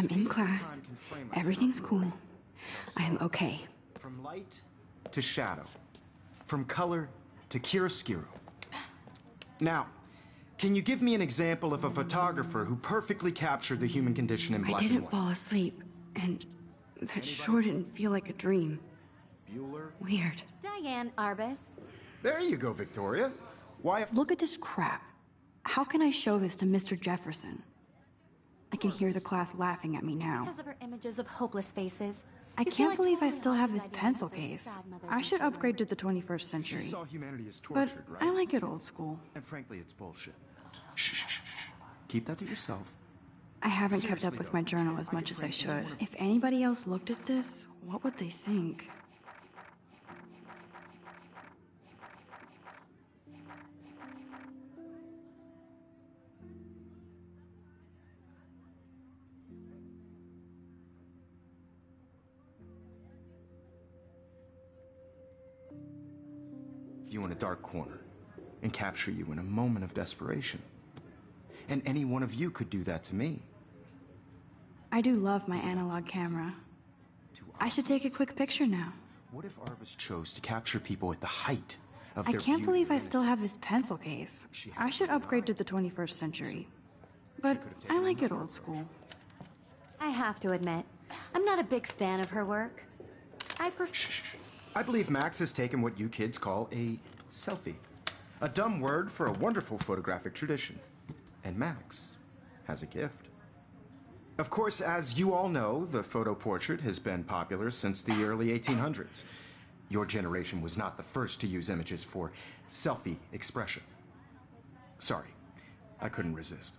I'm in class. Everything's cool. I am okay. From light to shadow. From color to chiaroscuro. Now, can you give me an example of a photographer who perfectly captured the human condition in black and white? I didn't fall asleep, and that sure didn't feel like a dream. Bueller? Weird. Diane Arbus. There you go, Victoria. Why? Look at this crap. How can I show this to Mr. Jefferson? I can hear the class laughing at me now. Because of her images of hopeless faces. I can't believe I still have this pencil case. I should upgrade to the 21st She century. saw humanity as But tortured, right? I like it old school. And frankly, it's bullshit. Shh, shh, shh, shh. Keep that to yourself. I haven't kept up Seriously, with though, my journal as I much could as I rank any should. one of- If anybody else looked at this, what would they think? You in a dark corner and capture you in a moment of desperation. And any one of you could do that to me. I do love my analog camera. I should take a quick picture now. What if Arbus chose to capture people at the height of I their can't beauty believe or I still have innocence? this pencil case. I should upgrade to the 21st century. But I like it old school. I have to admit, I'm not a big fan of her work. I prefer. Shh, shh, shh. I believe Max has taken what you kids call a selfie. A dumb word for a wonderful photographic tradition. And Max has a gift. Of course, as you all know, the photo portrait has been popular since the early 1800s. Your generation was not the first to use images for selfie expression. Sorry, I couldn't resist.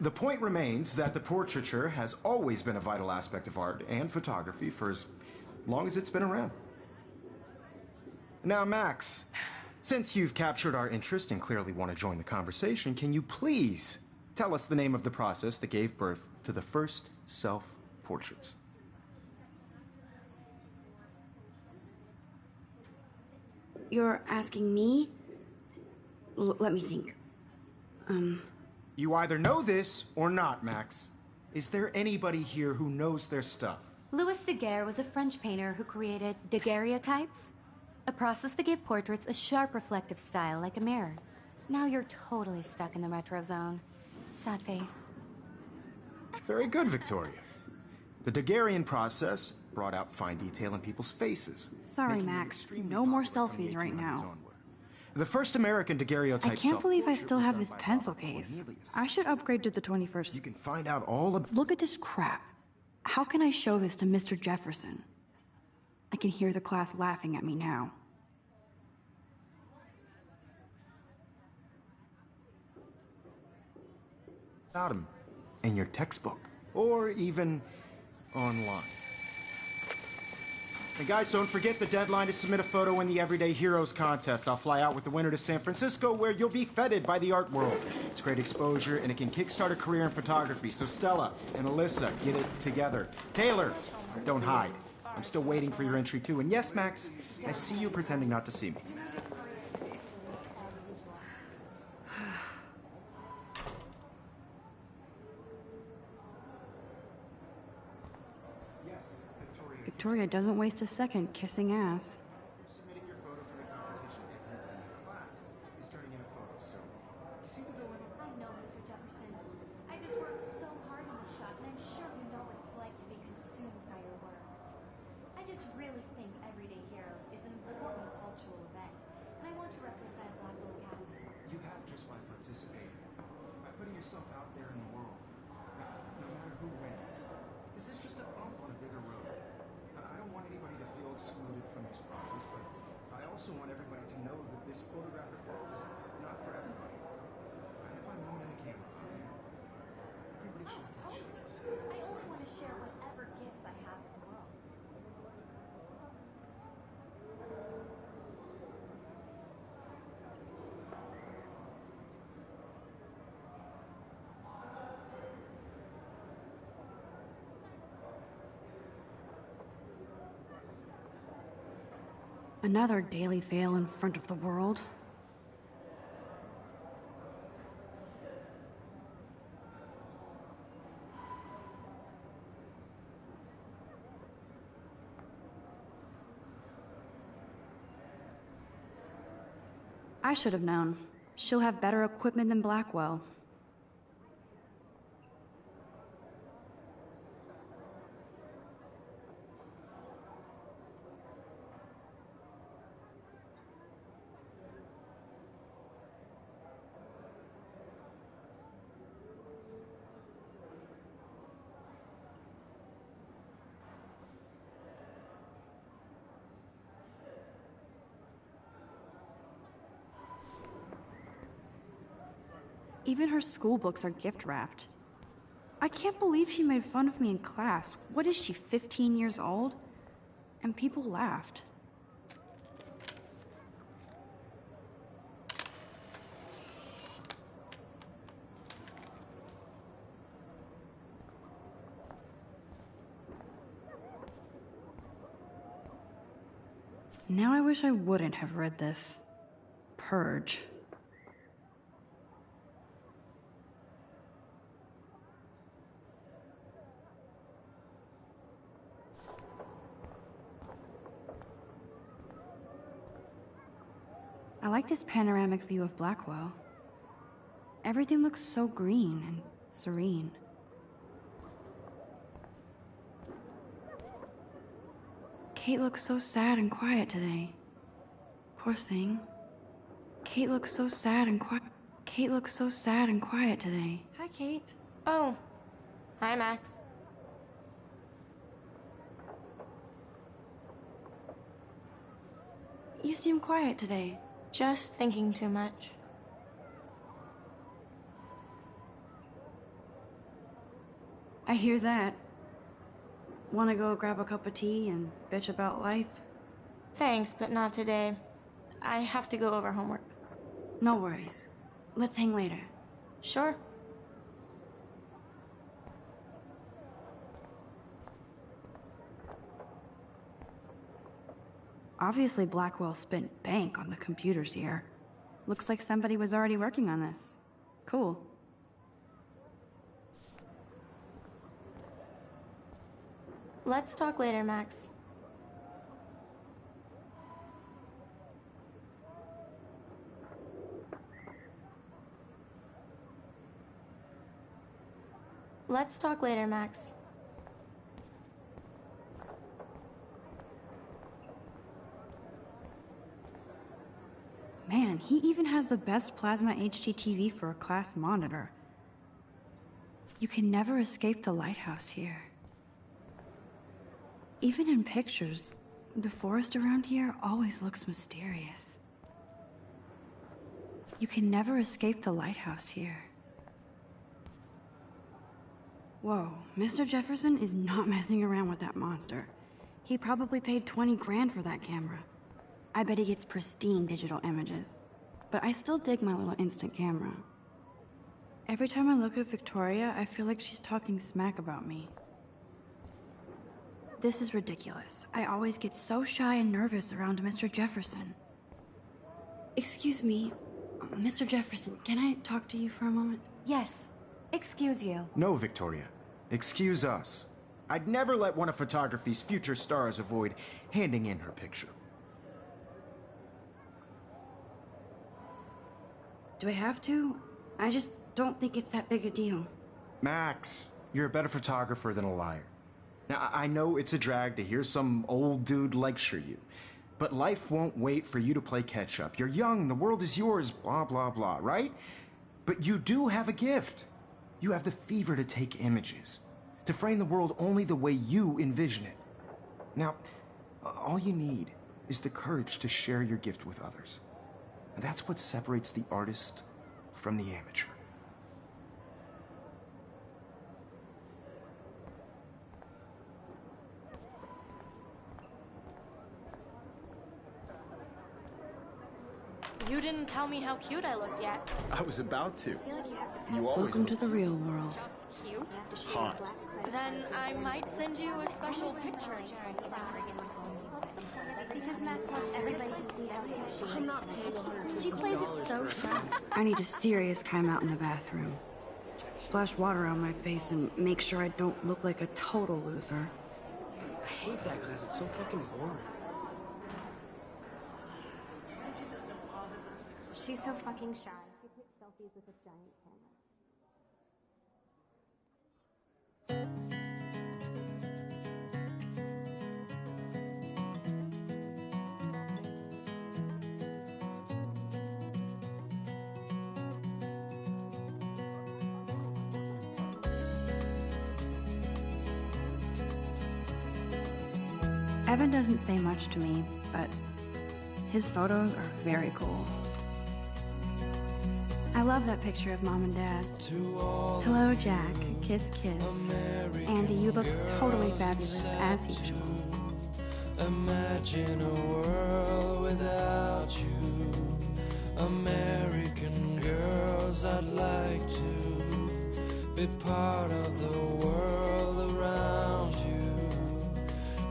The point remains that the portraiture has always been a vital aspect of art and photography for as long as it's been around. Now, Max, since you've captured our interest and clearly want to join the conversation, can you please tell us the name of the process that gave birth to the first self-portraits? You're asking me? Let me think. You either know this or not, Max. Is there anybody here who knows their stuff? Louis Daguerre was a French painter who created daguerreotypes, a process that gave portraits a sharp reflective style like a mirror. Now you're totally stuck in the retro zone. Sad face. Very good, Victoria. The Daguerrean process brought out fine detail in people's faces. Sorry, making them Max. extremely No more popular from the selfies right 1800s now. onward. The first American daguerreotype I can't believe I self-portrait still was have done this by pencil Robert case. Cornelius. I should upgrade to the 21st. You can find out all about... Look at this crap. How can I show this to Mr. Jefferson? I can hear the class laughing at me now. him in your textbook or even online. And guys, don't forget the deadline to submit a photo in the Everyday Heroes contest. I'll fly out with the winner to San Francisco where you'll be feted by the art world. It's great exposure and it can kickstart a career in photography. So Stella and Alyssa, get it together. Taylor, don't hide. I'm still waiting for your entry too. And yes, Max, I see you pretending not to see me. Victoria doesn't waste a second kissing ass. Submitting your photo for the competition, everyone in the class is turning in a photo, so you see the dilemma? I know, Mr. Jefferson. I just worked so hard on the shot, and I'm sure you know what it's like to be consumed by your work. I just really think Everyday Heroes is an important cultural event, and I want to represent Blackwell Academy. You have just by participating, by putting yourself out there in the world, no matter who wins. This is just a bump on a bigger road. I don't want anybody to feel excluded from this process, but I also want everybody to know that this photographic world is not for everybody. I have my moment in the camera. Everybody should have that chance. I only want to share whatever gifts I have with the world. Another daily fail in front of the world. I should have known. She'll have better equipment than Blackwell. Even her school books are gift wrapped. I can't believe she made fun of me in class. What is she, 15 years old? And people laughed. Now I wish I wouldn't have read this. Purge. I like this panoramic view of Blackwell. Everything looks so green and serene. Kate looks so sad and quiet today. Poor thing. Kate looks so sad and quiet. Kate looks so sad and quiet today. Hi, Kate. Oh. Hi, Max. You seem quiet today. Just thinking too much. I hear that. Wanna go grab a cup of tea and bitch about life? Thanks, but not today. I have to go over homework. No worries. Let's hang later. Sure. Obviously, Blackwell spent bank on the computers here. Looks like somebody was already working on this. Cool. Let's talk later, Max. Let's talk later, Max. Man, he even has the best plasma HDTV for a class monitor. You can never escape the lighthouse here. Even in pictures, the forest around here always looks mysterious. You can never escape the lighthouse here. Whoa, Mr. Jefferson is not messing around with that monster. He probably paid 20 grand for that camera. I bet he gets pristine digital images. But I still dig my little instant camera. Every time I look at Victoria, I feel like she's talking smack about me. This is ridiculous. I always get so shy and nervous around Mr. Jefferson. Excuse me, Mr. Jefferson, can I talk to you for a moment? Yes. Excuse you. No, Victoria. Excuse us. I'd never let one of photography's future stars avoid handing in her picture. Do I have to? I just don't think it's that big a deal. Max, you're a better photographer than a liar. Now, I know it's a drag to hear some old dude lecture you, but life won't wait for you to play catch-up. You're young, the world is yours, blah, blah, blah, right? But you do have a gift. You have the fever to take images, to frame the world only the way you envision it. Now, all you need is the courage to share your gift with others. And that's what separates the artist from the amateur. You didn't tell me how cute I looked yet. I was about to. I feel like you have to You always Welcome to the real world. just cute. hot. Then I might send you a special picture. Because Max wants everybody to see how hip she is. I'm not paying $150. She plays it so sharp. I need a serious timeout in the bathroom. Splash water on my face and make sure I don't look like a total loser. I hate that class. It's so fucking boring. She's so fucking shy. She takes selfies with a giant camera. Evan doesn't say much to me, but his photos are very cool. I love that picture of Mom and Dad. Hello, Jack. Kiss, kiss. Andy, you look totally fabulous, as usual. Imagine a world without you. American girls, I'd like to be part of the world around you.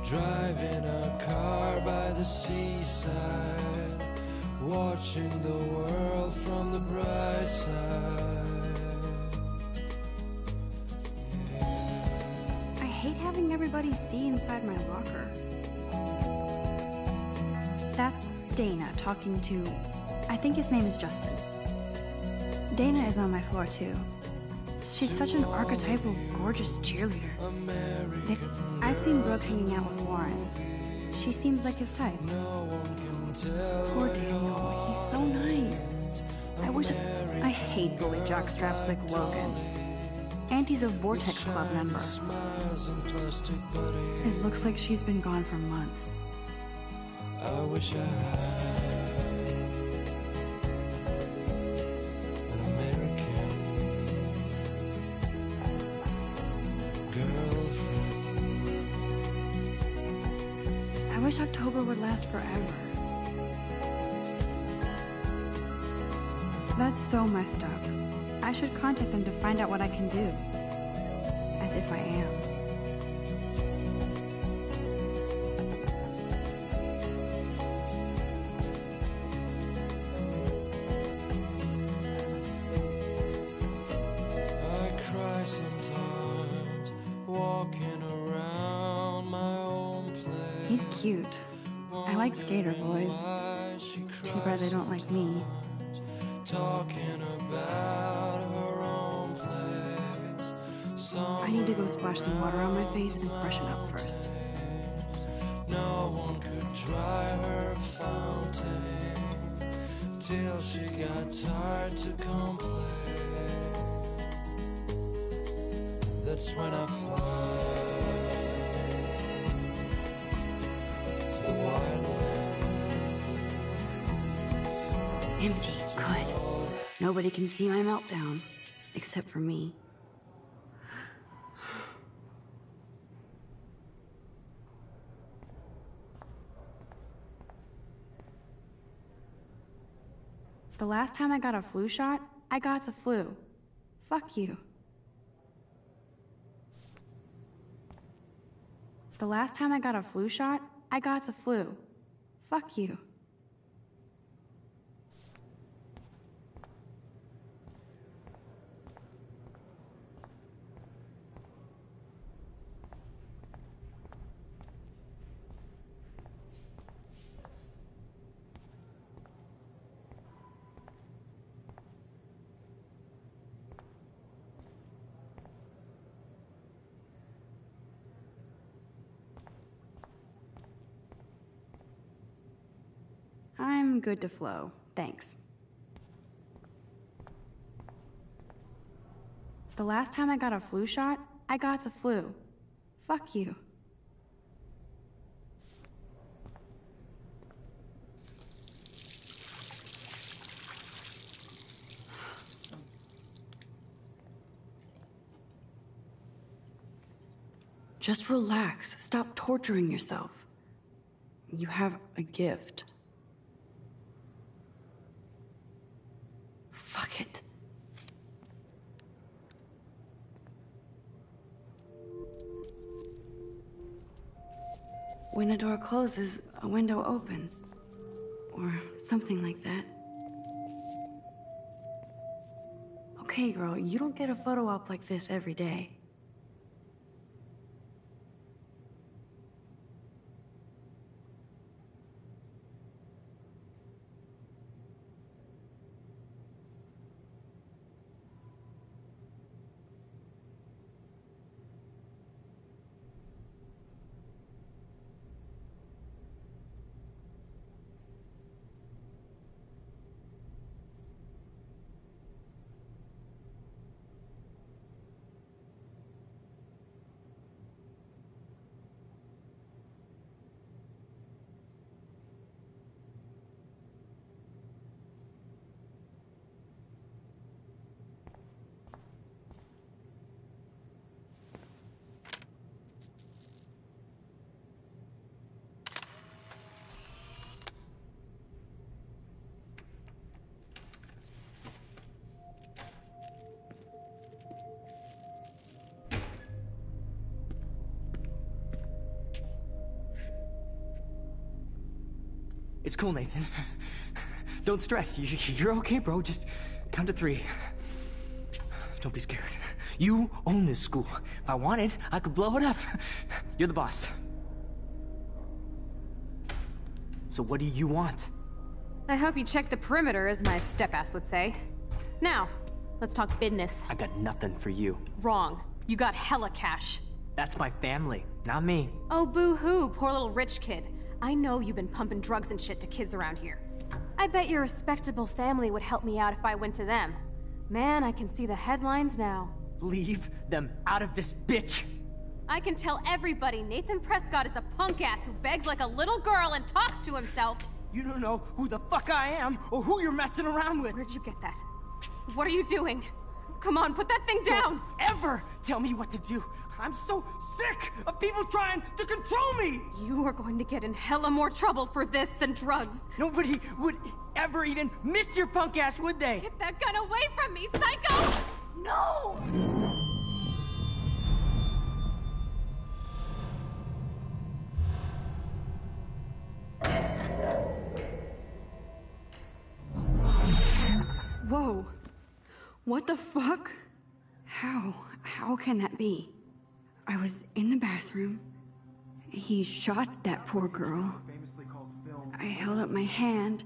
Driving a car by the seaside, watching the world from the bright side. I hate having everybody see inside my locker. That's Dana talking to... I think his name is Justin. Dana is on my floor too. She's such an archetypal, gorgeous cheerleader. I've seen Brooke hanging out with Warren. She seems like his type. Poor Daniel, he's so nice. I hate bully jockstraps like Logan. And he's a Vortex Club member. It looks like she's been gone for months. I wish I had an American girlfriend. I wish October would last forever. That's so messed up. I should contact them to find out what I can do. As if I am. Sometimes walking around my own place. He's cute. I like skater boys. Too bad they don't like me. Talking about her own place. I need to go splash some water on my face and freshen up first. No one could dry her fountain till she got tired to complain. That's when I fly to the wildland. Empty. Good. Nobody can see my meltdown. Except for me. The last time I got a flu shot, I got the flu. Fuck you. The last time I got a flu shot, I got the flu. Fuck you. I'm good to flow, thanks. The last time I got a flu shot, I got the flu. Fuck you. Just relax. Stop torturing yourself. You have a gift. Fuck it. When a door closes, a window opens. Or something like that. Okay, girl, you don't get a photo op like this every day. It's cool, Nathan. Don't stress. You're okay, bro. Just count to 3. Don't be scared. You own this school. If I wanted, I could blow it up. You're the boss. So what do you want? I hope you check the perimeter, as my step-ass would say. Now, let's talk business. I got nothing for you. Wrong. You got hella cash. That's my family, not me. Oh, boo-hoo, poor little rich kid. I know you've been pumping drugs and shit to kids around here. I bet your respectable family would help me out if I went to them. Man, I can see the headlines now. Leave them out of this bitch! I can tell everybody Nathan Prescott is a punk-ass who begs like a little girl and talks to himself. You don't know who the fuck I am or who you're messing around with. Where'd you get that? What are you doing? Come on, put that thing down! Don't ever tell me what to do. I'm so sick of people trying to control me! You are going to get in hella more trouble for this than drugs. Nobody would ever even miss your punk ass, would they? Get that gun away from me, psycho! No! Whoa. What the fuck? How can that be? I was in the bathroom. He shot that poor girl. I held up my hand.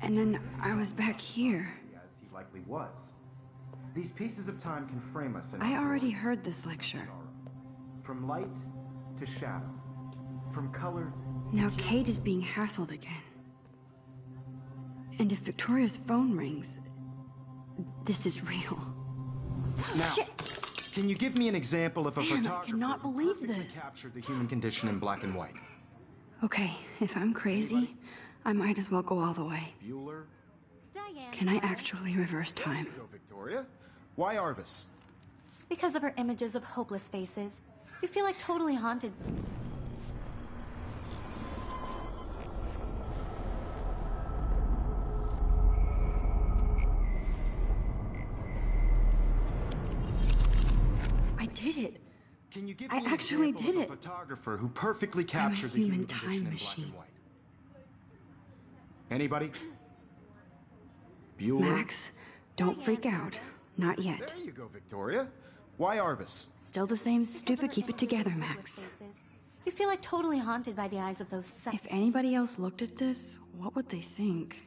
And then I was back here. As he likely was. These pieces of time can frame us in I already heard this lecture. from light to shadow, from color. Now Kate is being hassled again. And if Victoria's phone rings, this is real. Now, Shit! can you give me an example of a Damn, I photographer cannot who believe perfectly this. captured the human condition in black and white? Okay, if I'm crazy, I might as well go all the way. Bueller? Diane. Can I actually reverse time? There you go, Victoria. Why Arbus? Because of her images of hopeless faces. You feel like totally haunted. I did it. Can you give I me an actually example did of a it. photographer who perfectly captured the human human condition time in black machine. and white? Anybody? Bueller? Max, don't freak out. Not yet. There you go, Victoria. Why Arbus? Still the same Because of stupid her keep it images together, of Max. hopeless faces. You feel like totally haunted by the eyes of those If anybody else looked at this, what would they think?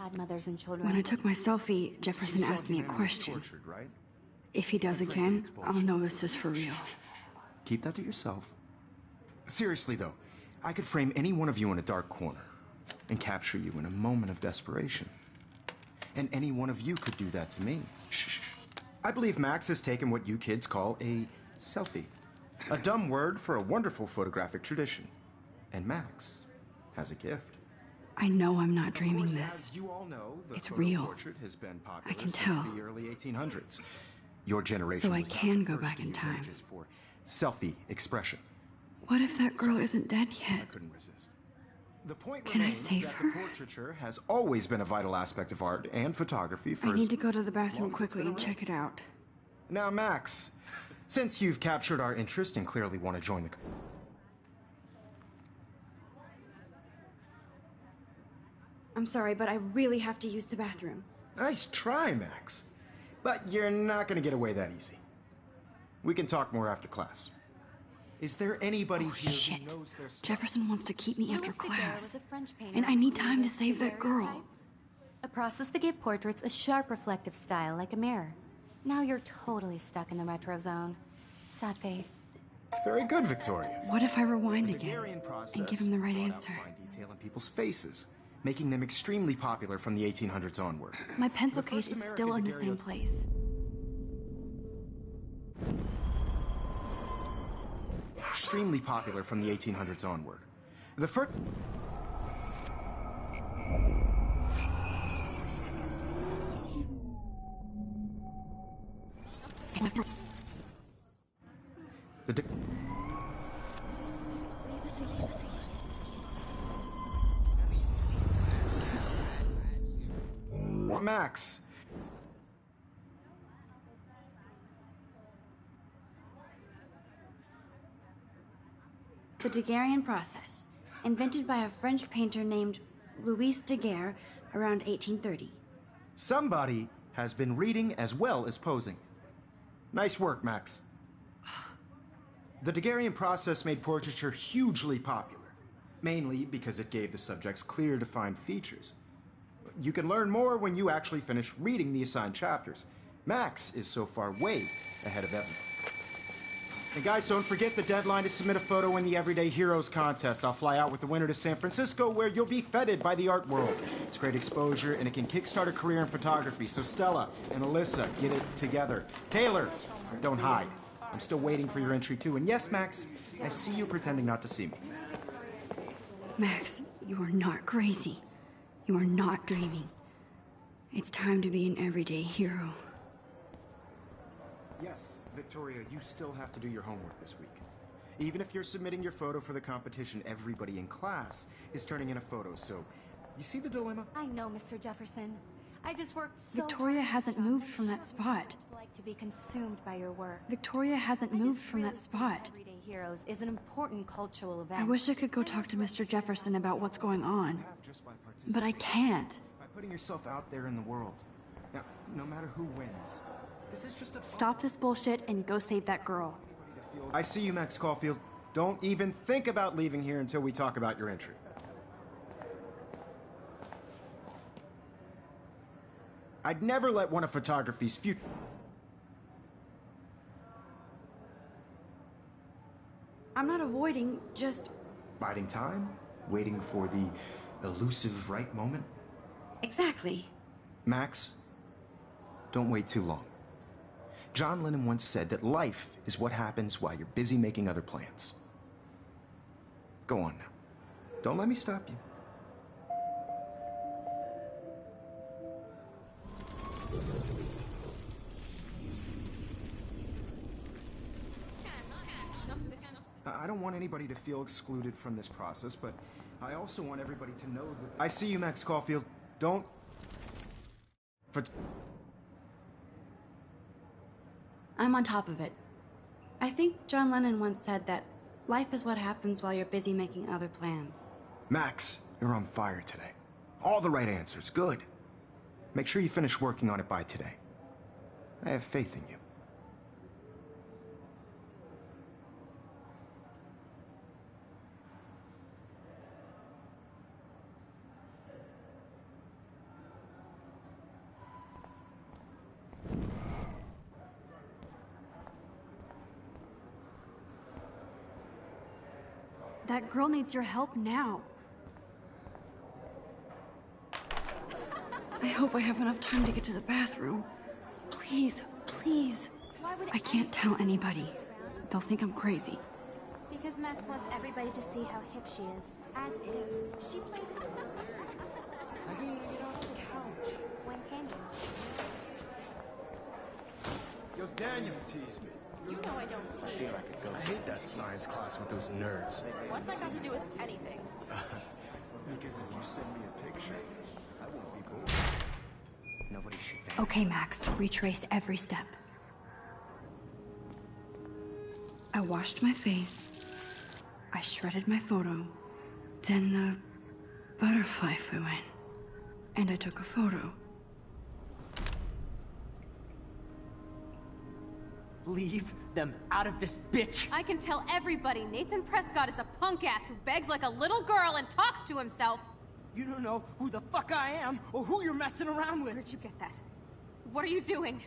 had mothers and children. When I took my selfie, Jefferson You saw asked me a Henry question. tortured, right? If he does again, I'll know this is for real. Keep that to yourself. Seriously, though, I could frame any one of you in a dark corner and capture you in a moment of desperation. And any one of you could do that to me. Shh. I believe Max has taken what you kids call a selfie. A dumb word for a wonderful photographic tradition. And Max has a gift. I know I'm not dreaming Of course, this. as you all know, the It's photo real. portrait has been popular I can since tell. the early 1800s. Your generation So I was not can the go first back to in use time. images for selfie expression. What if that girl isn't dead I yet? couldn't resist. The point Can I remains save that her? the portraiture has always been a vital aspect of art and photography for I as need to go to the bathroom long as it's quickly been and check it out. Now, Max, since you've captured our interest and clearly want to join the... I'm sorry, but I really have to use the bathroom. Nice try, Max. But you're not going to get away that easy. We can talk more after class. Is there anybody here Shit. who knows their stuff? Jefferson wants to keep me after Louis Daguerre class. was a French painter And I need who time to created save that girl. daguerreotypes, a process that gave portraits a sharp reflective style like a mirror. Now you're totally stuck in the retro zone. Sad face. Very good, Victoria. What if I rewind The again Daguerrean process and give him the right brought out answer? fine detail in people's faces, making them extremely popular from the 1800s onward. My pencil The case first is still in the American same place. Extremely popular from the 1800s onward. The first... The da- Max. The Daguerrean process, invented by a French painter named Louis Daguerre around 1830. Somebody has been reading as well as posing. Nice work, Max. The Daguerrean process made portraiture hugely popular, mainly because it gave the subjects clear, defined features. You can learn more when you actually finish reading the assigned chapters. Max is so far way ahead of everyone. And guys, don't forget the deadline to submit a photo in the Everyday Heroes contest. I'll fly out with the winner to San Francisco, where you'll be feted by the art world. It's great exposure, and it can kickstart a career in photography. So Stella and Alyssa, get it together. Taylor, don't hide. I'm still waiting for your entry too. And yes, Max, I see you pretending not to see me. Max, you are not crazy. You are not dreaming. It's time to be an everyday hero. Yes, Victoria, you still have to do your homework this week. Even if you're submitting your photo for the competition, everybody in class is turning in a photo, so you see the dilemma? I know, Mr. Jefferson. I just worked so Victoria hard hasn't in the shop. moved I'm from that sure spot. It's like to be consumed by your work. Victoria hasn't I moved just from really that think spot. Everyday Heroes is an important cultural event. I wish I could go talk to Mr. Jefferson about what's going on, Have just by but I participating, can't. by putting yourself out there in the world. Now, no matter who wins, this is just a Stop this bullshit and go save that girl. I see you, Max Caulfield. Don't even think about leaving here until we talk about your entry. I'd never let one of photography's future... I'm not avoiding, just... Biding time? Waiting for the elusive right moment? Exactly. Max, don't wait too long. John Lennon once said that life is what happens while you're busy making other plans. Go on now. Don't let me stop you. I don't want anybody to feel excluded from this process, but I also want everybody to know that... I see you, Max Caulfield. Don't... I'm on top of it. I think John Lennon once said that life is what happens while you're busy making other plans. Max, you're on fire today. All the right answers. Good. Make sure you finish working on it by today. I have faith in you. That girl needs your help now. I hope I have enough time to get to the bathroom. Please, please. I can't tell anybody. They'll think I'm crazy. Because Max wants everybody to see how hip she is. As if she plays in the I can't even get off the couch. When can you? Yo, Daniel teased me. You know I don't tease. Feel like a ghost. I hate that science class with those nerds. What's that got to do with anything? Because if you send me a picture, I won't be cool. Nobody should think. Okay, Max, retrace every step. I washed my face. I shredded my photo. Then the butterfly flew in. And I took a photo. Leave them out of this bitch! I can tell everybody Nathan Prescott is a punk ass who begs like a little girl and talks to himself. You don't know who the fuck I am or who you're messing around with. Where'd you get that? What are you doing?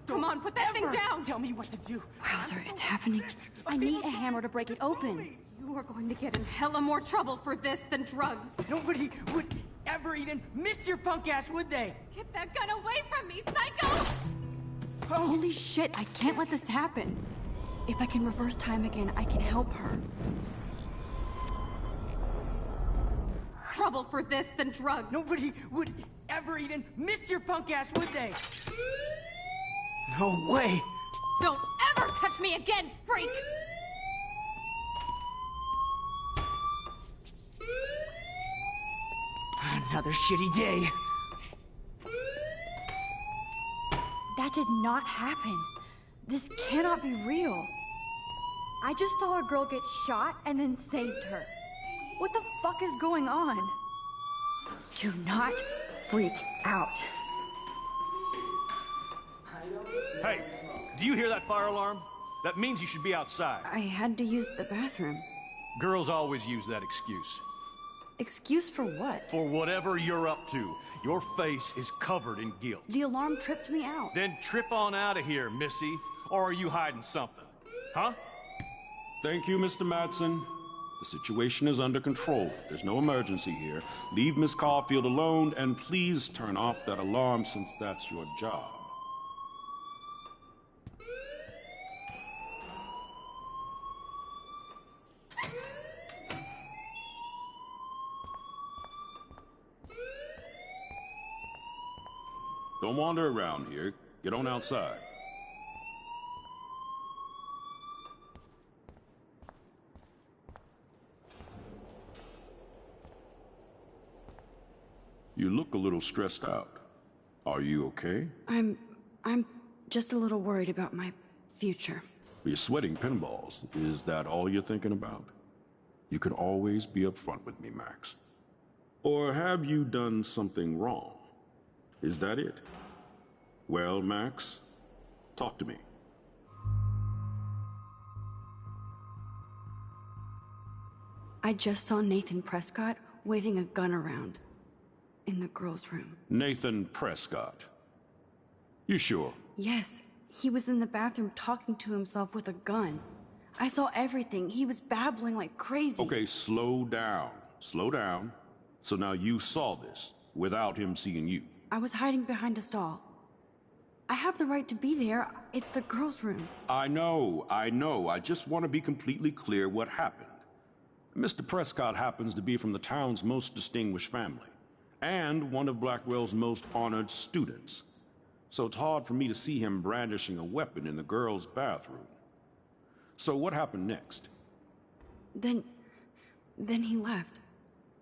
Don't Come on, put that thing ever down! Tell me what to do. Wowzer, it's happening. I need a hammer to break it open. You are going to get in hella more trouble for this than drugs. Nobody would ever even miss your punk ass, would they? Get that gun away from me, psycho! Holy shit, I can't let this happen. If I can reverse time again, I can help her. Trouble for this than drugs. Nobody would ever even miss your punk ass, would they? No way! Don't ever touch me again, freak! Another shitty day. That did not happen. This cannot be real. I just saw a girl get shot and then saved her. What the fuck is going on? Do not freak out. Hey, do you hear that fire alarm? That means you should be outside. I had to use the bathroom. Girls always use that excuse. Excuse for what? For whatever you're up to, your face is covered in guilt. The alarm tripped me out. Then trip on out of here, Missy. Or are you hiding something? Huh? Thank you, Mr. Madsen. The situation is under control. There's no emergency here. Leave Miss Caulfield alone, and please turn off that alarm since that's your job. Don't wander around here. Get on outside. You look a little stressed out. Are you okay? I'm just a little worried about my future. You're sweating pinballs. Is that all you're thinking about? You can always be upfront with me, Max. Or have you done something wrong? Is that it? Well, Max, talk to me. I just saw Nathan Prescott waving a gun around in the girls' room. Nathan Prescott. You sure? Yes, he was in the bathroom talking to himself with a gun. I saw everything. He was babbling like crazy. Okay, slow down. Slow down. So now you saw this without him seeing you. I was hiding behind a stall. I have the right to be there. It's the girls' room. I know. I just want to be completely clear what happened. Mr. Prescott happens to be from the town's most distinguished family, and one of Blackwell's most honored students. So it's hard for me to see him brandishing a weapon in the girls' bathroom. So what happened next? Then he left.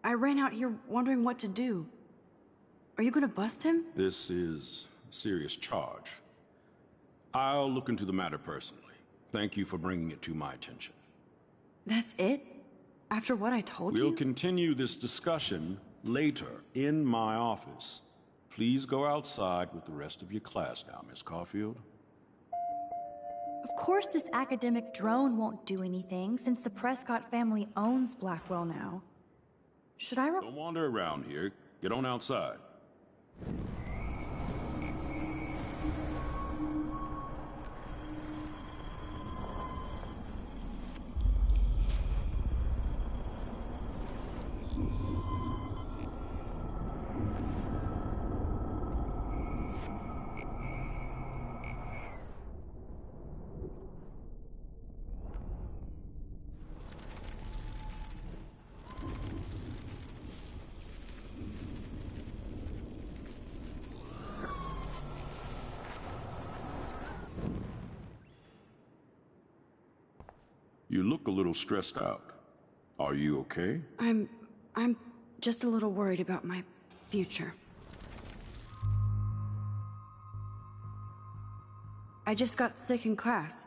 I ran out here wondering what to do. Are you gonna bust him? This is a serious charge. I'll look into the matter personally. Thank you for bringing it to my attention. That's it? After what I told you? We'll continue this discussion later in my office. Please go outside with the rest of your class now, Miss Caulfield. Of course this academic drone won't do anything, since the Prescott family owns Blackwell now. Should I Don't wander around here. Get on outside. You look a little stressed out. Are you okay? I'm just a little worried about my future. I just got sick in class.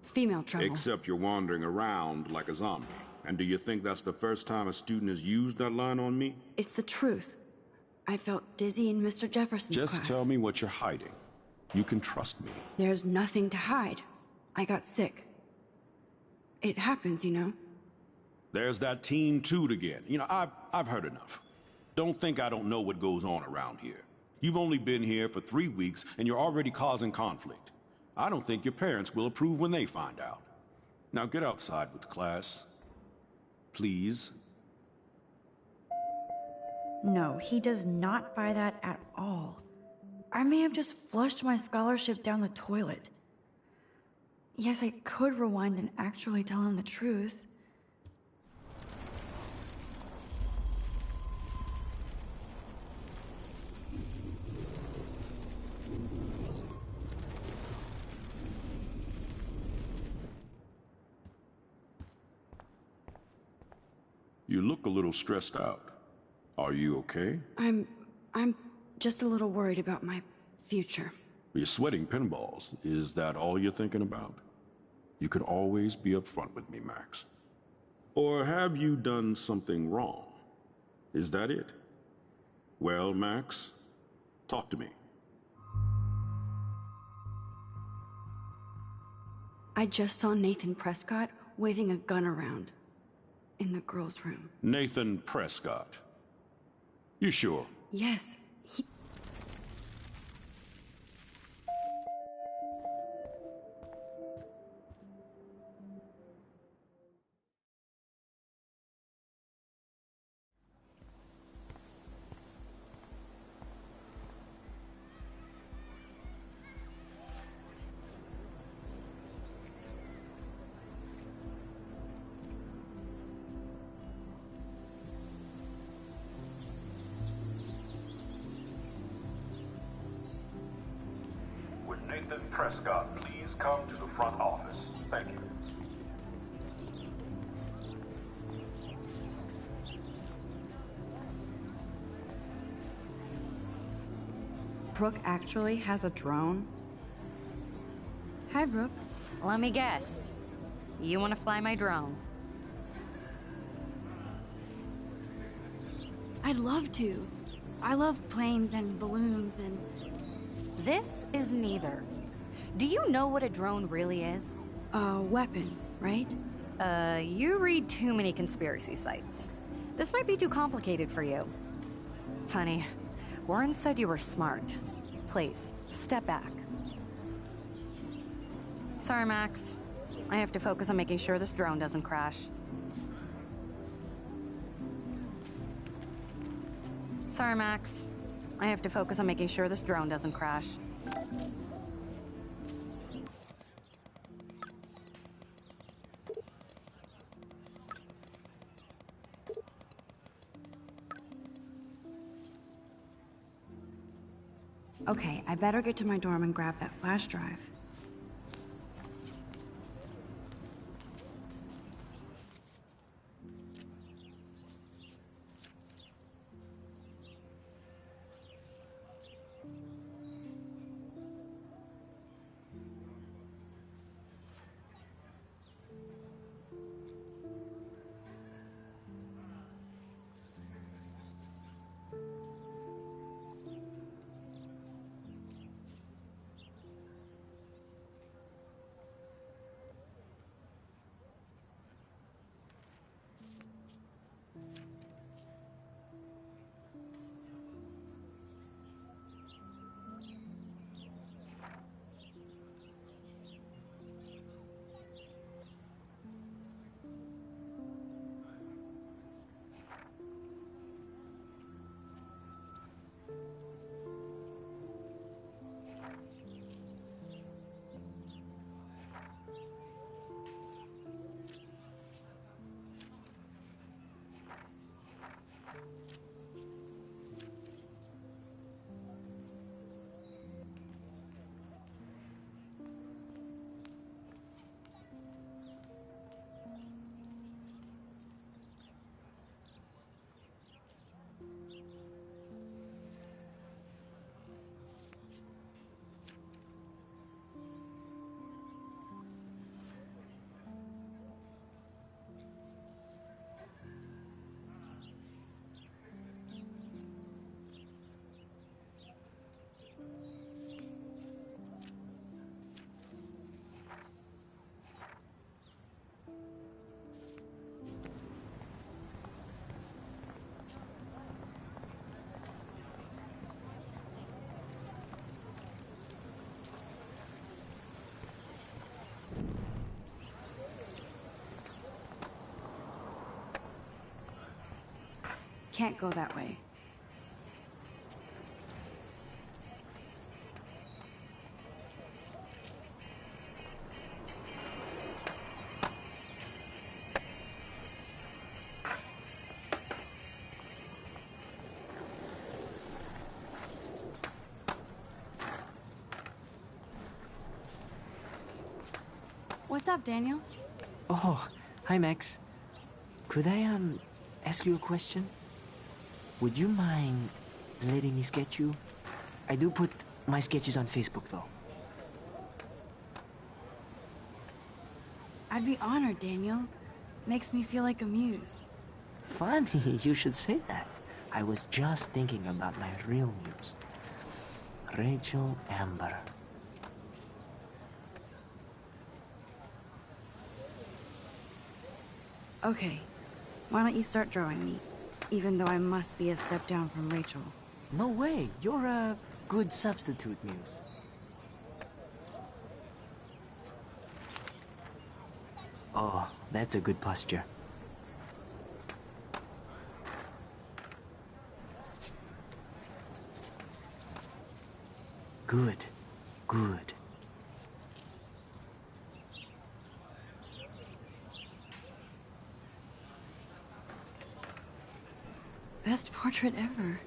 Female trouble. Except you're wandering around like a zombie. And do you think that's the first time a student has used that line on me? It's the truth. I felt dizzy in Mr. Jefferson's class. Just tell me what you're hiding. You can trust me. There's nothing to hide. I got sick. It happens, you know. There's that teen toot again. You know, I've heard enough. Don't think I don't know what goes on around here. You've only been here for 3 weeks, and you're already causing conflict. I don't think your parents will approve when they find out. Now get outside with class. Please. No, he does not buy that at all. I may have just flushed my scholarship down the toilet. Yes, I could rewind and actually tell him the truth. You look a little stressed out. Are you okay? I'm just a little worried about my future. You're sweating pinballs. Is that all you're thinking about? You can always be upfront with me, Max. Or have you done something wrong? Is that it? Well, Max, talk to me. I just saw Nathan Prescott waving a gun around in the girls' room. Nathan Prescott. You sure? Yes, he... Would Nathan Prescott please come to the front office? Thank you. Brooke actually has a drone? Hi, Brooke. Let me guess. You want to fly my drone? I'd love to. I love planes and balloons and... This is neither. Do you know what a drone really is? A weapon, right? You read too many conspiracy sites. This might be too complicated for you. Funny, Warren said you were smart. Please, step back. Sorry, Max. I have to focus on making sure this drone doesn't crash. Sorry, Max. I have to focus on making sure this drone doesn't crash. Okay, I better get to my dorm and grab that flash drive. Can't go that way. What's up, Daniel? Oh, hi, Max. Could I, ask you a question? Would you mind letting me sketch you? I do put my sketches on Facebook, though. I'd be honored, Daniel. Makes me feel like a muse. Funny you should say that. I was just thinking about my real muse. Rachel Amber. Okay, why don't you start drawing me? Even though I must be a step down from Rachel. No way, you're a good substitute, muse. Oh, that's a good posture. Good, good. Best portrait ever.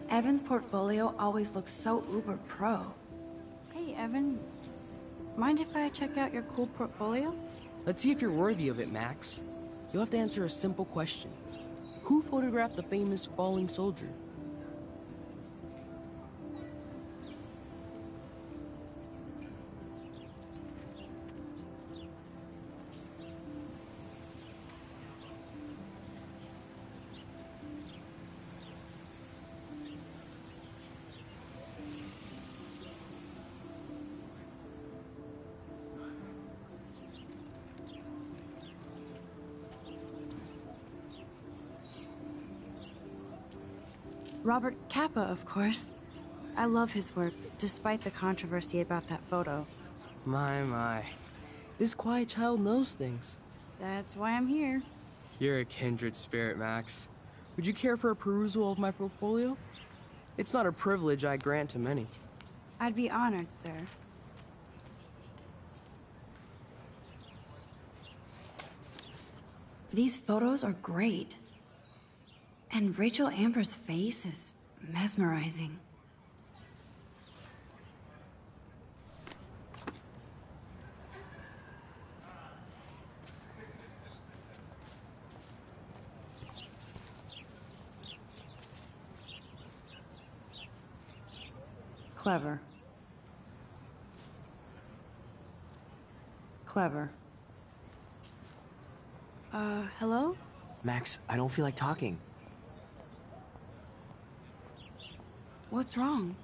Evan's portfolio always looks so uber pro. Hey, Evan. Mind if I check out your cool portfolio? Let's see if you're worthy of it, Max. You'll have to answer a simple question. Who photographed the famous falling soldier? Robert Capa, of course. I love his work, despite the controversy about that photo. My. This quiet child knows things. That's why I'm here. You're a kindred spirit, Max. Would you care for a perusal of my portfolio? It's not a privilege I grant to many. I'd be honored, sir. These photos are great. And Rachel Amber's face is mesmerizing. Clever. Clever. Hello? Max, I don't feel like talking. What's wrong?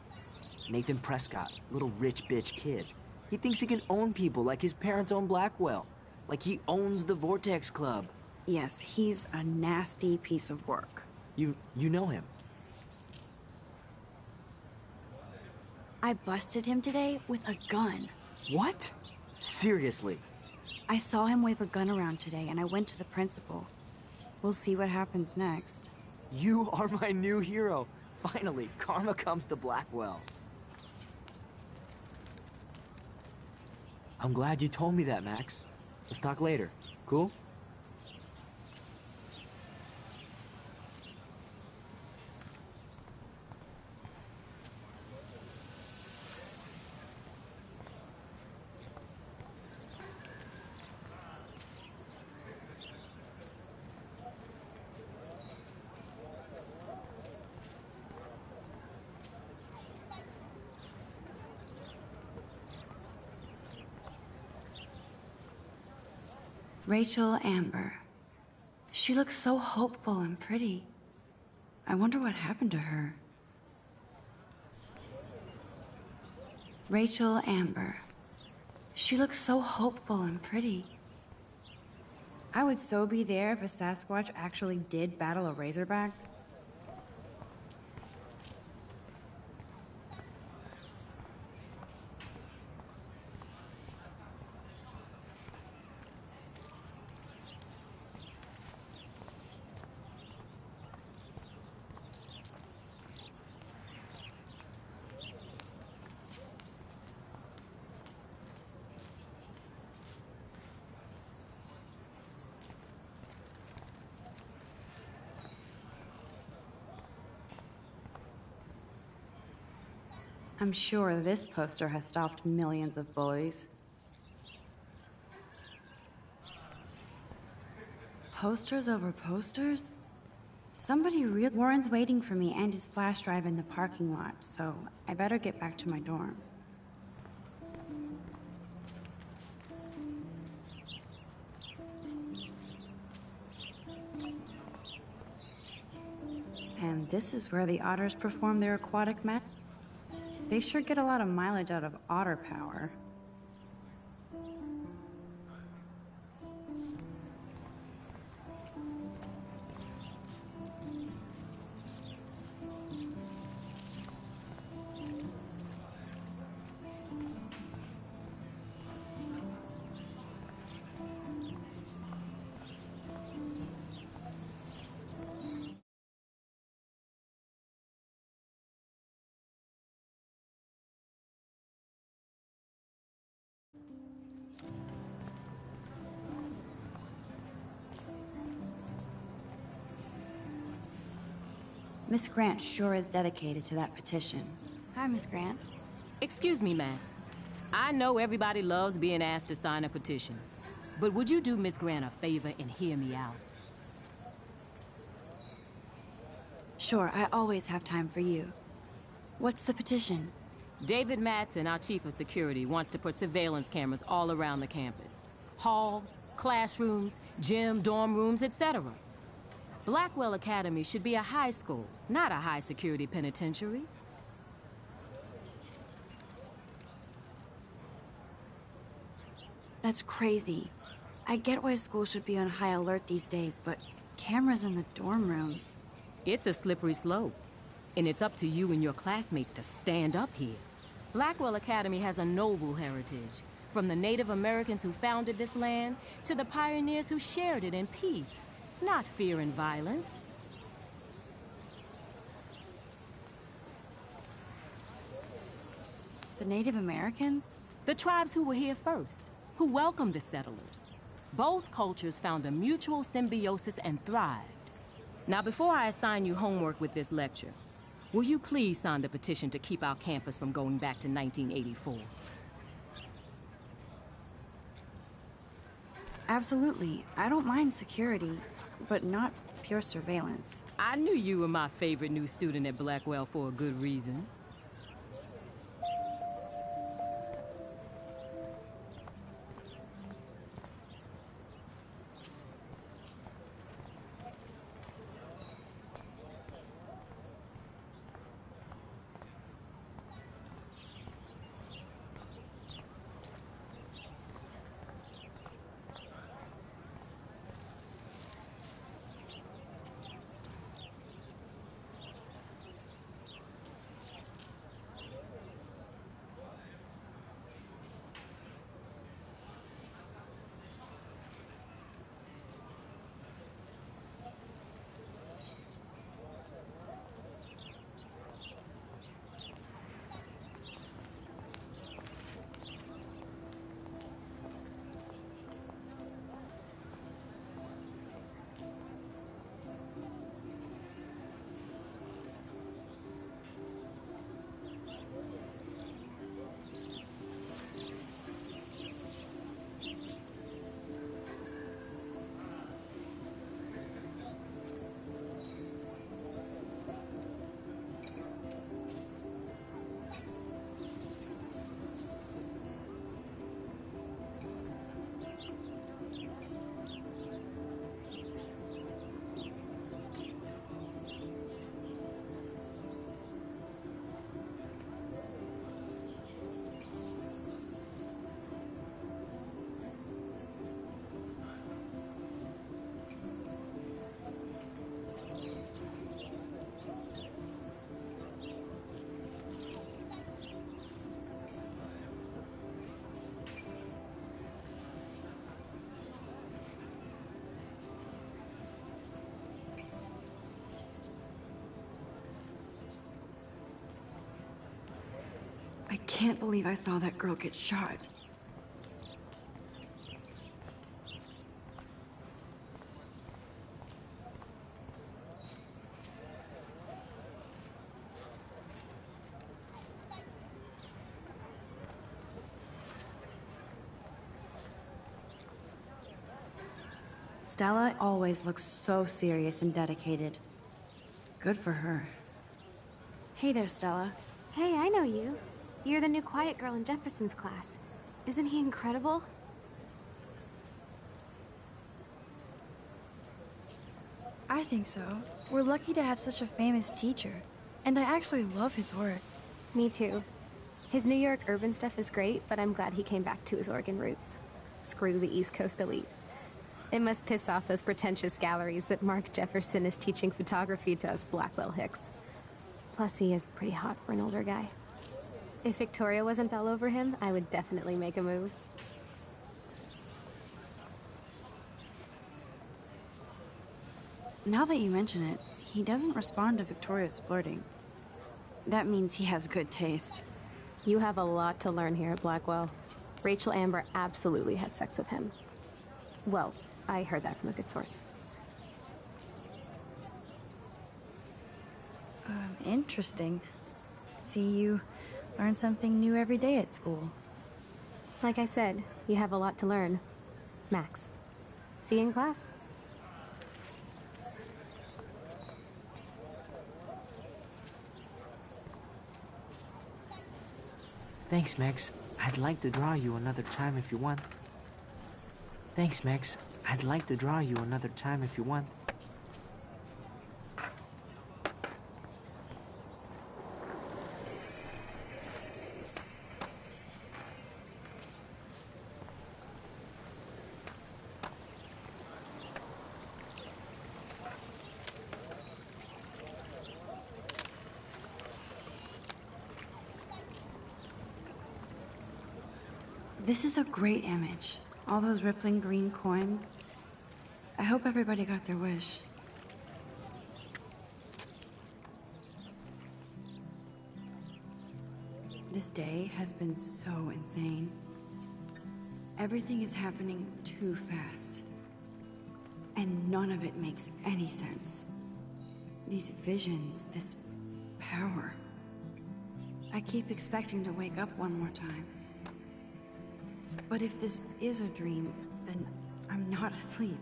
Nathan Prescott, little rich bitch kid. He thinks he can own people like his parents own Blackwell. Like he owns the Vortex Club. Yes, he's a nasty piece of work. You know him? I busted him today with a gun. What? Seriously? I saw him wave a gun around today and I went to the principal. We'll see what happens next. You are my new hero. Finally, karma comes to Blackwell. I'm glad you told me that, Max. Let's talk later. Cool? Rachel Amber. She looks so hopeful and pretty. I wonder what happened to her. Rachel Amber. She looks so hopeful and pretty. I would so be there if a Sasquatch actually did battle a Razorback. I'm sure this poster has stopped millions of bullies. Posters over posters? Warren's waiting for me and his flash drive in the parking lot, so I better get back to my dorm. And this is where the otters perform their aquatic magic. They sure get a lot of mileage out of otter power. Miss Grant sure is dedicated to that petition. Hi, Miss Grant. Excuse me, Max. I know everybody loves being asked to sign a petition, but would you do Miss Grant a favor and hear me out? Sure, I always have time for you. What's the petition? David Madsen, our chief of security, wants to put surveillance cameras all around the campus. Halls, classrooms, gym, dorm rooms, etc. Blackwell Academy should be a high school, not a high-security penitentiary. That's crazy. I get why schools should be on high alert these days, but cameras in the dorm rooms... It's a slippery slope, and it's up to you and your classmates to stand up here. Blackwell Academy has a noble heritage, from the Native Americans who founded this land to the pioneers who shared it in peace. Not fear and violence. The Native Americans? The tribes who were here first, who welcomed the settlers. Both cultures found a mutual symbiosis and thrived. Now, before I assign you homework with this lecture, will you please sign the petition to keep our campus from going back to 1984? Absolutely. I don't mind security. But not pure surveillance. I knew you were my favorite new student at Blackwell for a good reason. can't believe I saw that girl get shot. Stella always looks so serious and dedicated. Good for her. Hey there, Stella. Hey, I know you. You're the new quiet girl in Jefferson's class. Isn't he incredible? I think so. We're lucky to have such a famous teacher. And I actually love his work. Me too. His New York urban stuff is great, but I'm glad he came back to his Oregon roots. Screw the East Coast elite. It must piss off those pretentious galleries that Mark Jefferson is teaching photography to us Blackwell Hicks. Plus, he is pretty hot for an older guy. If Victoria wasn't all over him, I would definitely make a move. Now that you mention it, he doesn't respond to Victoria's flirting. That means he has good taste. You have a lot to learn here at Blackwell. Rachel Amber absolutely had sex with him. Well, I heard that from a good source. Interesting. See, you learn something new every day at school. Like I said, you have a lot to learn. Max. See you in class. Thanks, Max. I'd like to draw you another time if you want. Thanks, Max. I'd like to draw you another time if you want. This is a great image. All those rippling green coins. I hope everybody got their wish. This day has been so insane. Everything is happening too fast. And none of it makes any sense. These visions, this power. I keep expecting to wake up one more time. But if this is a dream, then I'm not asleep.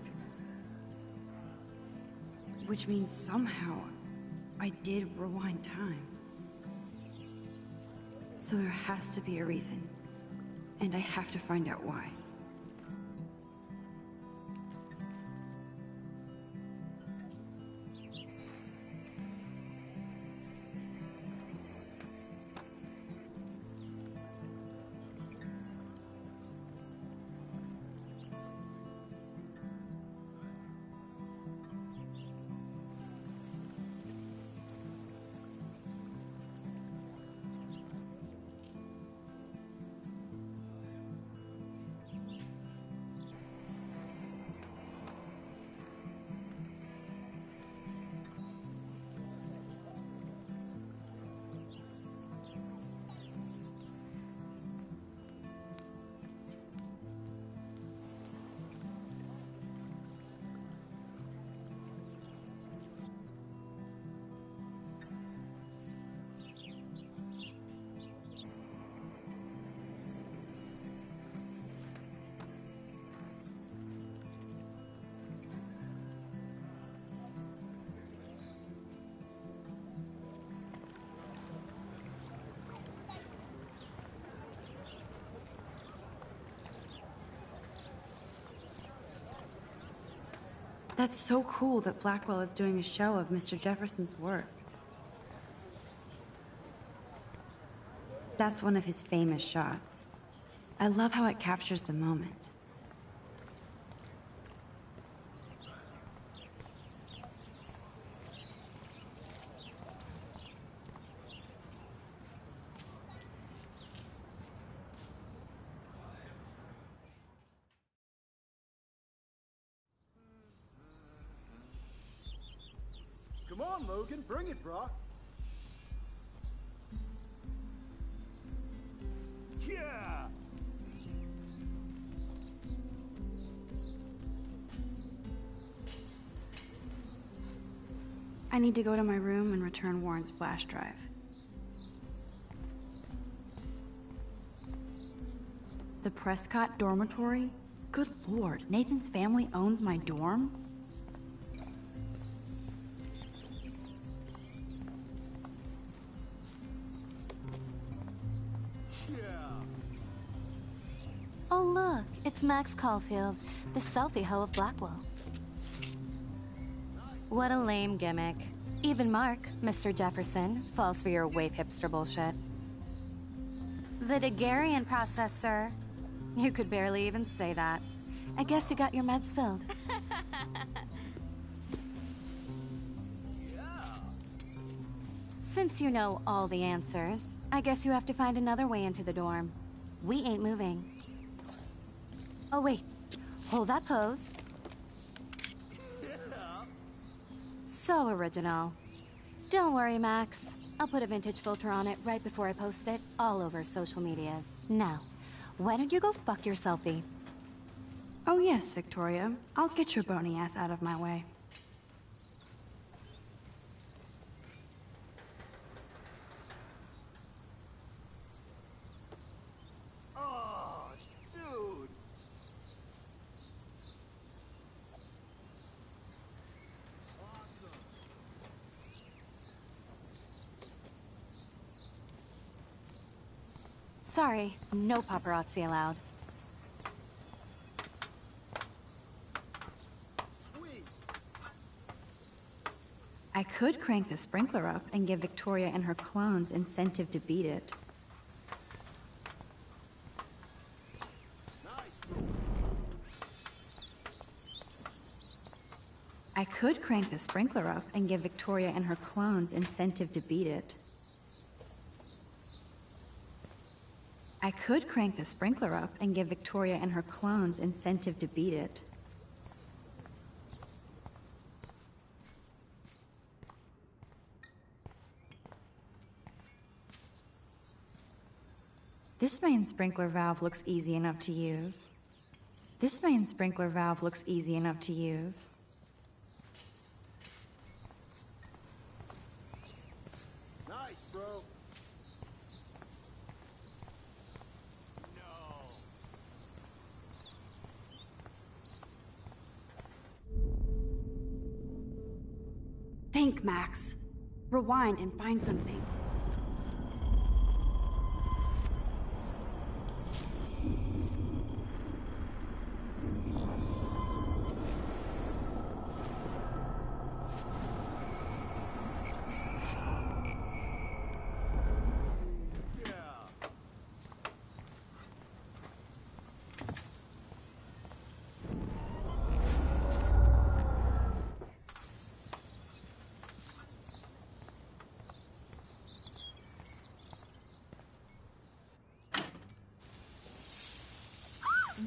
Which means somehow I did rewind time. So there has to be a reason. And I have to find out why. That's so cool that Blackwell is doing a show of Mr. Jefferson's work. That's one of his famous shots. I love how it captures the moment. Come on, Logan, bring it, Brock. I need to go to my room and return Warren's flash drive. The Prescott dormitory? Good lord, Nathan's family owns my dorm? Oh look, it's Max Caulfield, the selfie hoe of Blackwell. What a lame gimmick. Even Mark, Mr. Jefferson, falls for your waif hipster bullshit. The Daguerrean process, sir. You could barely even say that. I guess you got your meds filled. Since you know all the answers, I guess you have to find another way into the dorm. We ain't moving. Oh wait, hold that pose. So original. Don't worry, Max. I'll put a vintage filter on it right before I post it all over social medias. Now, why don't you go fuck your selfie? Oh yes, Victoria. I'll get your bony ass out of my way. Oh, dude. Sorry, no paparazzi allowed. I could crank the sprinkler up and give Victoria and her clones incentive to beat it. I could crank the sprinkler up and give Victoria and her clones incentive to beat it. I could crank the sprinkler up and give Victoria and her clones incentive to beat it. This main sprinkler valve looks easy enough to use. This main sprinkler valve looks easy enough to use. Nice, bro. Think, Max. Rewind and find something.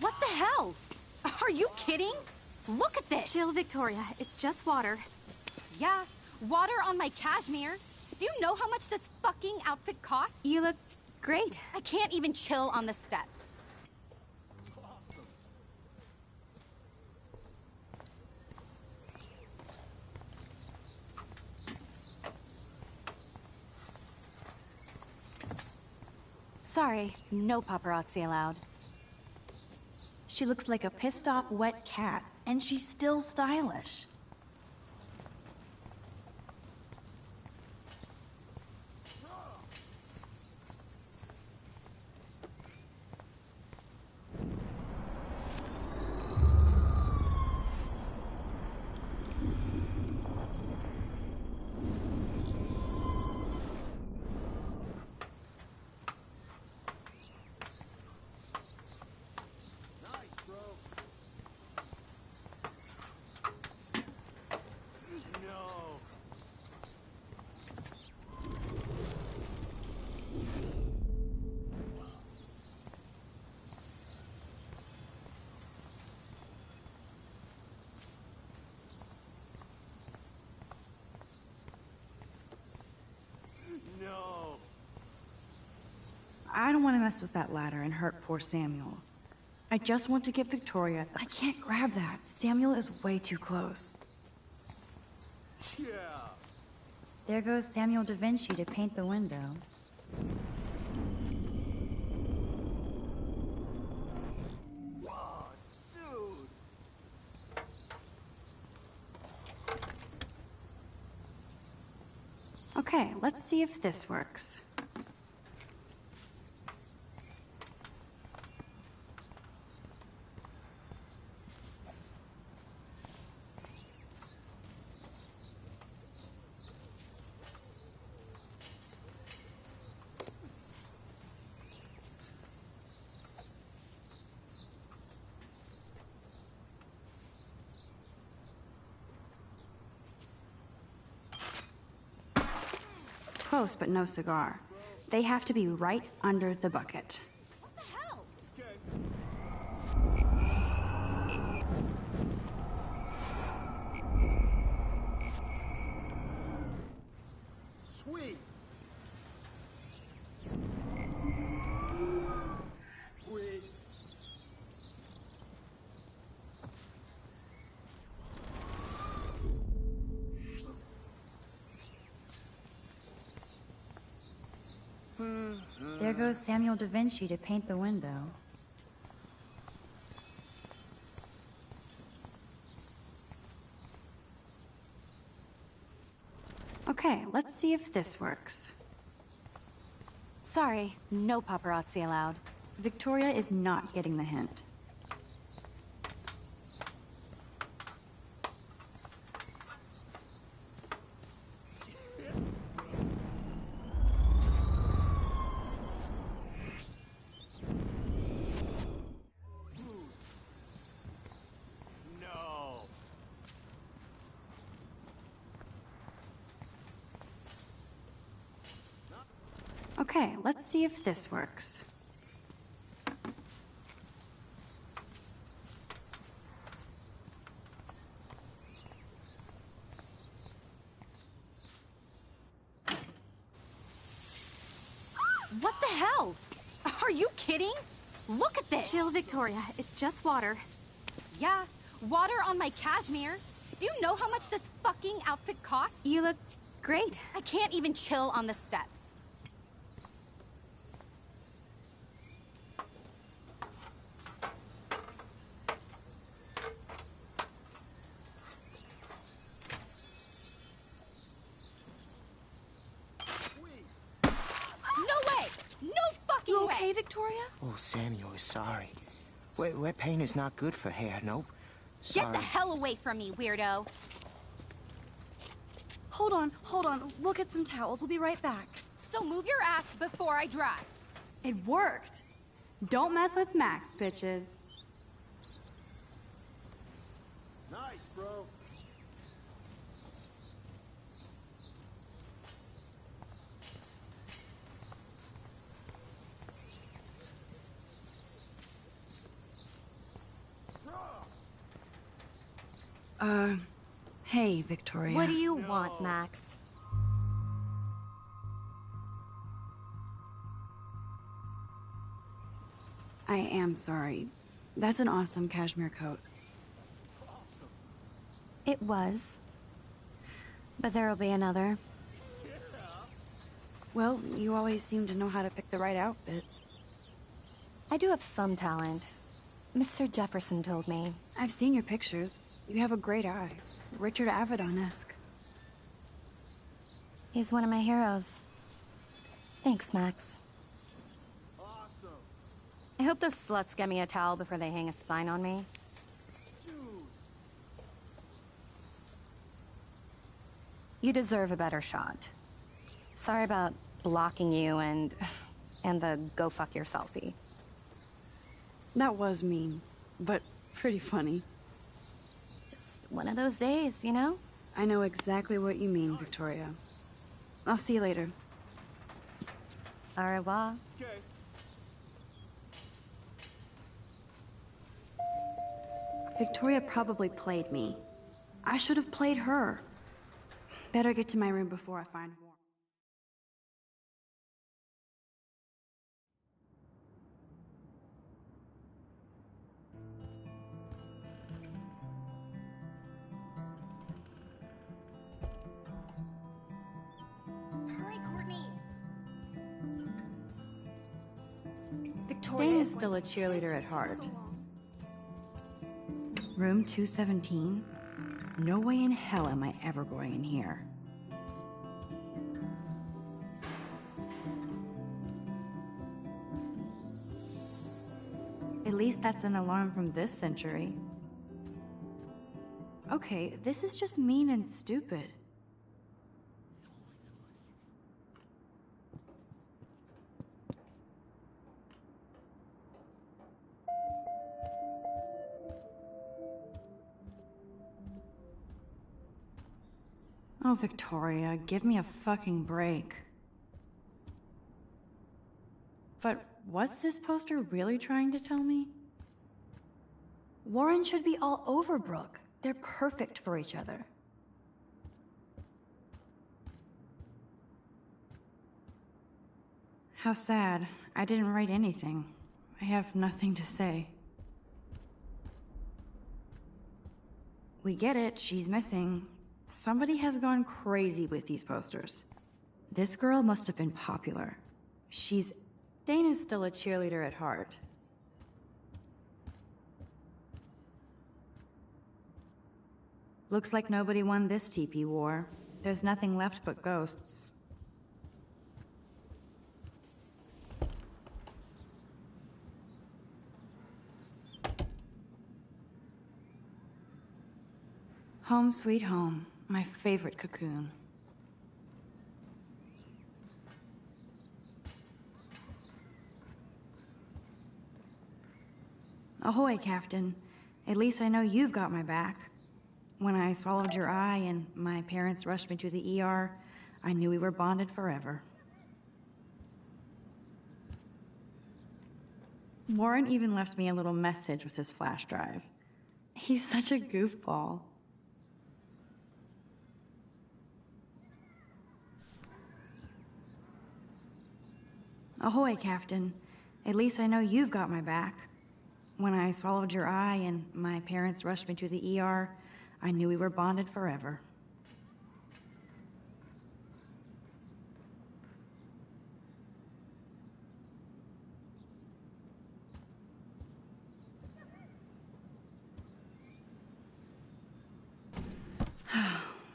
What the hell? Are you kidding? Look at this! Chill, Victoria. It's just water. Yeah, water on my cashmere. Do you know how much this fucking outfit costs? You look great. I can't even chill on the steps. Sorry, no paparazzi allowed. She looks like a pissed off wet cat, and she's still stylish. I don't want to mess with that ladder and hurt poor Samuel. I just want to get Victoria. I can't grab that. Samuel is way too close. Yeah. There goes Samuel da Vinci to paint the window. Okay, let's see if this works. Close, but no cigar. They have to be right under the bucket. Sweet. Sweet. There goes Samuel da Vinci to paint the window. Okay, let's see if this works. Sorry, no paparazzi allowed. Victoria is not getting the hint. No. Okay, let's see if this works. What the hell? Are you kidding? Look at this! Chill, Victoria. It's just water. Yeah, water on my cashmere. Do you know how much this fucking outfit costs? You look great. I can't even chill on the steps. No way! No fucking You way! okay, Victoria? Oh, Samuel is sorry. Wet paint is not good for hair, nope. Get the hell away from me, weirdo! Hold on. We'll get some towels. We'll be right back. So move your ass before I drive. It worked! Don't mess with Max, bitches. Nice, bro. Hey, Victoria. What do you want, Max? I am sorry. That's an awesome cashmere coat. It was. But there'll be another. Well, you always seem to know how to pick the right outfits. I do have some talent. Mr. Jefferson told me. I've seen your pictures. You have a great eye. Richard Avedon-esque. He's one of my heroes. Thanks, Max. Awesome. I hope those sluts get me a towel before they hang a sign on me. Dude. You deserve a better shot. Sorry about blocking you and the go fuck your selfie. That was mean, but pretty funny. Just one of those days, you know? I know exactly what you mean, Victoria. I'll see you later. Au revoir. Okay. Victoria probably played me. I should have played her. Better get to my room before I find Warren. Victoria is still a cheerleader at heart. Room 217? No way in hell am I ever going in here. At least that's an alarm from this century. Okay, this is just mean and stupid. Oh, Victoria, give me a fucking break. But what's this poster really trying to tell me? Warren should be all over Brooke. They're perfect for each other. How sad. I didn't write anything. I have nothing to say. We get it, she's missing. Somebody has gone crazy with these posters. This girl must have been popular. Dana's still a cheerleader at heart. Looks like nobody won this TP war. There's nothing left but ghosts. Home sweet home, my favorite cocoon. Ahoy, Captain. At least I know you've got my back. When I swallowed your eye and my parents rushed me to the ER, I knew we were bonded forever. Warren even left me a little message with his flash drive. He's such a goofball. Ahoy, Captain. At least I know you've got my back. When I swallowed your eye and my parents rushed me to the ER, I knew we were bonded forever.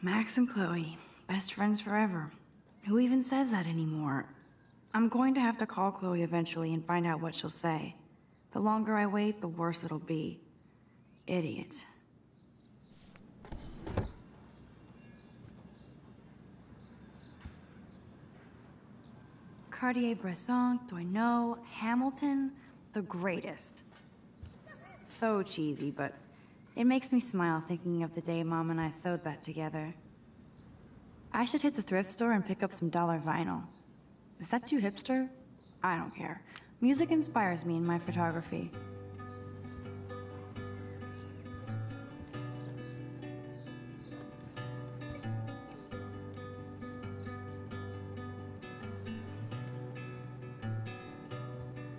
Max and Chloe, best friends forever. Who even says that anymore? I'm going to have to call Chloe eventually and find out what she'll say. The longer I wait, the worse it'll be. Idiot. Cartier-Bresson, Doisneau, Hamilton, the greatest. So cheesy, but it makes me smile thinking of the day Mom and I sewed that together. I should hit the thrift store and pick up some dollar vinyl. Is that too hipster? I don't care. Music inspires me in my photography.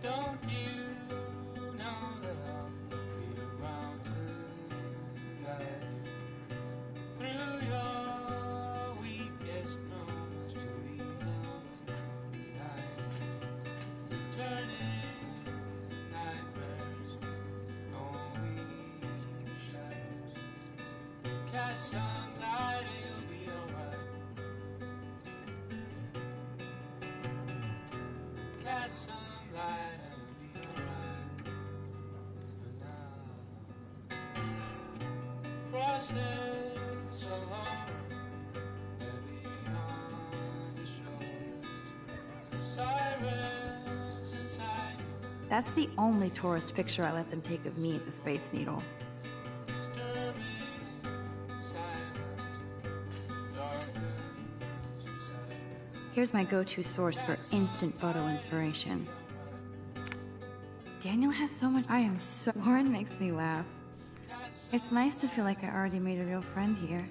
Don't you know that I'll be around to guide you through your weakest moments to leave them behind? Turning nightmares, only shadows. Cast some light, you'll be alright. Cast some light. That's the only tourist picture I let them take of me at the Space Needle. Here's my go-to source for instant photo inspiration. Daniel has so much. Warren makes me laugh. It's nice to feel like I already made a real friend here.